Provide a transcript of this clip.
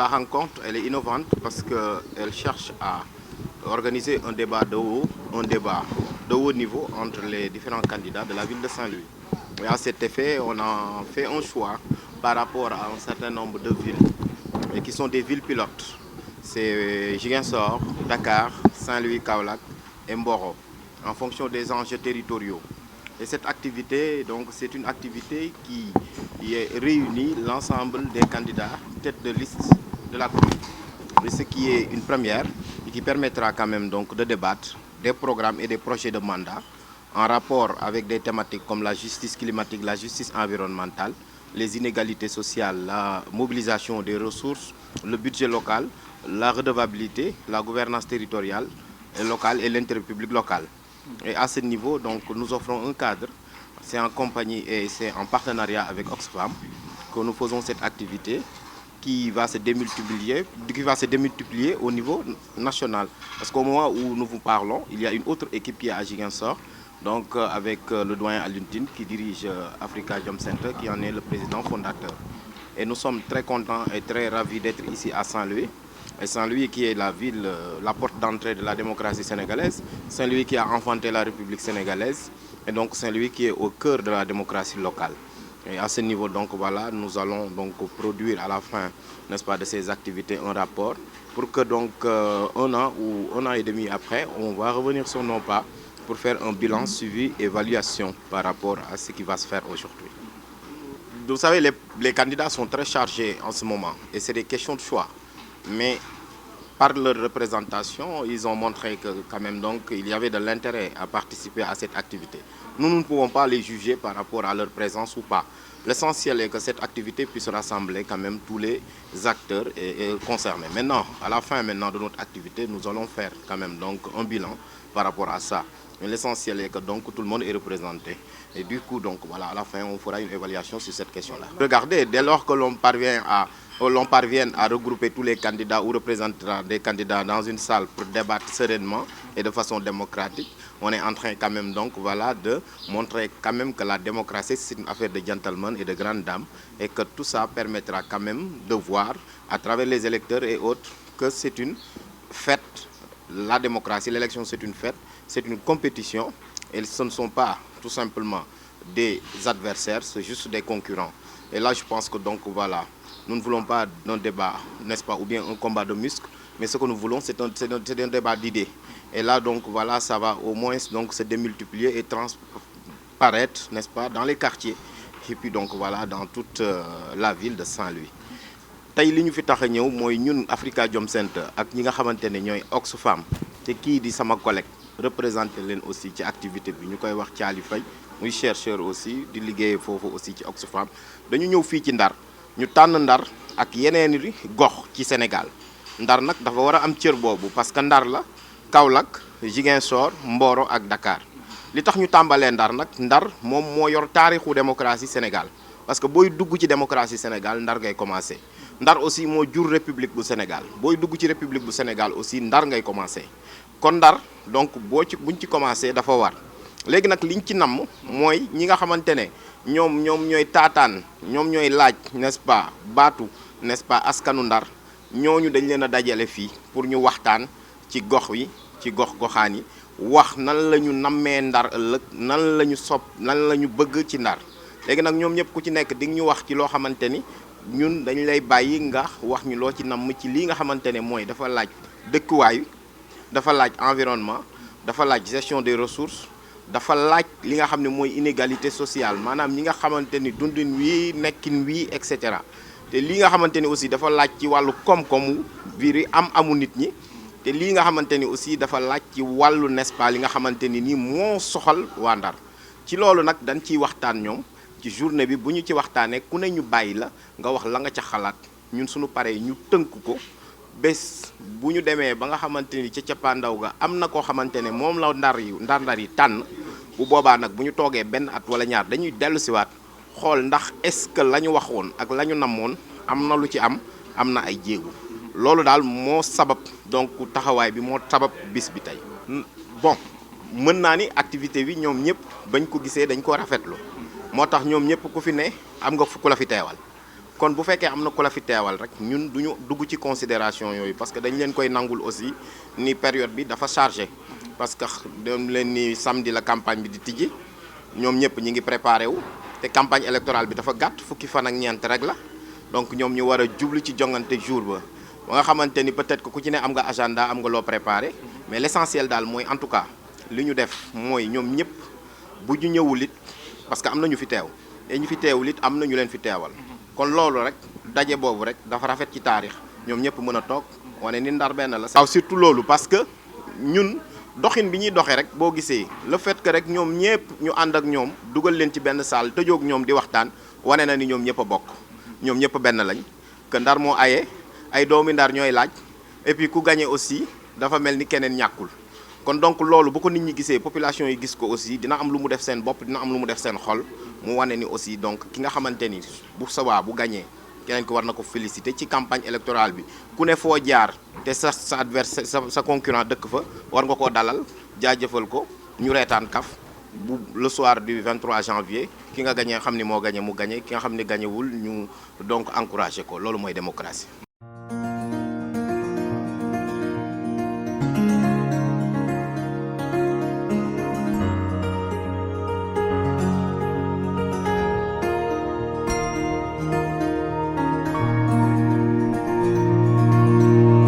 la rencontre, elle est innovante parce qu'elle cherche à organiser un débat de haut niveau entre les différents candidats de la ville de Saint-Louis. Et à cet effet, on a fait un choix par rapport à un certain nombre de villes et qui sont des villes pilotes. C'est Ziguinchor, Dakar, Saint-Louis, Kaolack et Mboro, en fonction des enjeux territoriaux. Et cette activité, donc, c'est une activité qui réunit l'ensemble des candidats tête de liste de la commune. Et ce qui est une première et qui permettra quand même donc de débattre des programmes et des projets de mandat en rapport avec des thématiques comme la justice climatique, la justice environnementale, les inégalités sociales, la mobilisation des ressources, le budget local, la redevabilité, la gouvernance territoriale et locale et l'intérêt public local. Et à ce niveau, donc, nous offrons un cadre. C'est en compagnie et c'est en partenariat avec Oxfam que nous faisons cette activité qui va se démultiplier au niveau national. Parce qu'au moment où nous vous parlons, il y a une autre équipe qui est à Ziguinchor, donc avec le doyen Alioune Tine qui dirige Africa Jom Center, qui en est le président fondateur. Et nous sommes très contents et très ravis d'être ici à Saint-Louis. Et Saint-Louis qui est la ville, la porte d'entrée de la démocratie sénégalaise, Saint-Louis qui a enfanté la République sénégalaise, et donc Saint-Louis qui est au cœur de la démocratie locale. Et à ce niveau, donc voilà, nous allons donc produire à la fin, n'est-ce pas, de ces activités un rapport pour que donc un an ou un an et demi après, on va revenir sur nos pas pour faire un bilan suivi, évaluation par rapport à ce qui va se faire aujourd'hui. Vous savez, les candidats sont très chargés en ce moment et c'est des questions de choix. Mais par leur représentation, ils ont montré que quand même donc il y avait de l'intérêt à participer à cette activité. Nous ne pouvons pas les juger par rapport à leur présence ou pas. L'essentiel est que cette activité puisse rassembler quand même tous les acteurs et concernés. Maintenant, à la fin de notre activité, nous allons faire quand même donc un bilan par rapport à ça. Mais l'essentiel est que donc tout le monde est représenté. Et du coup, donc voilà, à la fin, on fera une évaluation sur cette question-là. Regardez, dès lors que l'on parvient à regrouper tous les candidats ou représentants des candidats dans une salle pour débattre sereinement et de façon démocratique, on est en train quand même donc voilà de montrer quand même que la démocratie c'est une affaire de gentlemen et de grandes dames et que tout ça permettra quand même de voir à travers les électeurs et autres que c'est une fête. La démocratie, l'élection c'est une fête, c'est une compétition et ce ne sont pas tout simplement des adversaires, c'est juste des concurrents. Et là je pense que donc voilà, nous ne voulons pas un débat, n'est-ce pas, ou bien un combat de muscles, mais ce que nous voulons c'est un débat d'idées. Et là donc voilà, ça va au moins donc se démultiplier et transparaître, n'est-ce pas, dans les quartiers et puis donc voilà dans toute la ville de Saint-Louis. Tay li ñu fi tax a ñëw mooy ñun Africa Jom Center ak ñi nga xamante ne ñooy Oxfam te kii di sama collègue représenté leen aussi ci activité bi ñu koy wax Thiali Faye muy chercheur aussi di liggéey foofu aussi ci Oxfam dañu ñëw fii ci Ndar ñu tànn Ndar ak yeneen gox ci Sénégal Ndar nag dafa war a am cër boobu parce que Ndar la Kaolack Ziguinchor Mboro ak Dakar li tax ñu tàmbalee Ndar nag Ndar moom moo yor taarixu démocratie Sénégal parce que booy dugg ci démocratie Sénégal Ndar ngay commencé Ndar aussi moo jur république bu Sénégal booy dugg ci république bu Sénégal aussi Ndar ngay commencé kon Ndar donc buñ ci commencé dafa war léegi nag liñ ci namm mooy ñi nga xamante ne ñoom ñooy taataan ñoom ñooy laaj n'est-ce pas baatu n'est-ce pas askanu Ndar ñooñu dañ leen a dajale fii pour ñu waxtaan ci gox wi ci gox-goxaan yi wax nan la ñu nammee Ndar ëllëg nan la ñu nan la ñu bëgg ci Ndar léegi nag ñoom ñëpp ku ci nekk di ñu wax ci loo xamante ni ñun dañ lay bàyyi nga wax ñu loo ci namm ci lii nga xamante ne mooy dafa laaj dëkkuwaay dafa laaj environnement dafa laaj gestion des ressources dafa laaj li nga xam ne mooy inégalité sociale maanaam ñi nga xamante ni dundin wii nekkin wii et cetera te lii nga xamante ni aussi dafa laaj ci wàllu koom-koomu biir amu nit ñi te lii nga xamante ni aussi dafa laaj ci wàllu n'est-ce pas li nga xamante ni nii moo soxal waa Ndar ci loolu nag dañ ciy waxtaan ñoom ci journée bi bu ñu ci waxtaanee ku ne ñu bàyyi la nga wax la nga ca xalaat ñun suñu paree ñu tënk ko bés bu ñu demee ba nga xamante ni ca cappaandaw ga am na koo xamante ne moom la ndar yi tànn bu boobaa nag bu ñu toogee benn at wala ñaar dañuy dellu siwaat xool ndax est-ce que la ñu waxoon ak la ñu namoon am na lu ci am na ay jéego loolu daal moo sabab donc taxawaay bi moo sabab bis bi tey bon mën naa ni activité bi ñoom ñëpp bañ ko gisee dañ ko rafetlu moo tax ñoom ñëpp ku fi ne am nga fukk la fi teewal kon bu fekkee am na ku la fi teewal rek ñun duñu dugg ci considération yooyu parce que dañ leen koy nangul aussi ni période bi dafa chargé parce que dem leen ni samedi la campagne bi di tijji ñoom ñëpp ñi ngi préparé wu te campagne électorale bi dafa gàtt fukki fan ak ñeent rek la donc ñoom ñu war a jublu ci jongante jour ba nga xamante ni peut-être que ku ci ne am nga agenda am nga loo préparé mais l'essentiel daal mooy en tout cas li ñu def mooy ñoom ñëpp bu ñu ñëwul it parce que am na ñu fi teew te ñu fi teewul it am na ñu leen fi teewal kon loolu rek daje boobu rek dafa rafet ci taarix ñoom ñëpp mën a toog wane ni Ndar benn la. waaw surtout loolu parce que ñun doxin bi ñuy doxee rek boo gisee le fait que rek ñoom ñëpp ñu ànd ak ñoom dugal leen ci benn salle tëjoog ñoom di waxtaan wane na ni ñoom ñëpp a bokk ñoom ñëpp benn lañ que Ndar moo aye ay doomi Ndar ñooy laaj et puis ku gagné aussi dafa mel ni keneen ñàkkul. kon donc loolu bu ko nit ñi gisee population yi gis ko aussi dina am lu mu def seen bopp dina am lu mu def seen xol mu wane ni aussi donc ki nga xamante ni bu sawaa bu gagné keneen ko war na ko féliciter ci campagne électorale bi ku ne foo jaar te sa adversaire sa concurrent dëkk fa war nga koo dalal jaajëfal ko ñu reetaan kaf bu le soir du 23 janvier ki nga gagné xam ni moo gagné mu gagné ki nga xam ni gagnéwul ñu donc encouragé ko loolu mooy démocratie.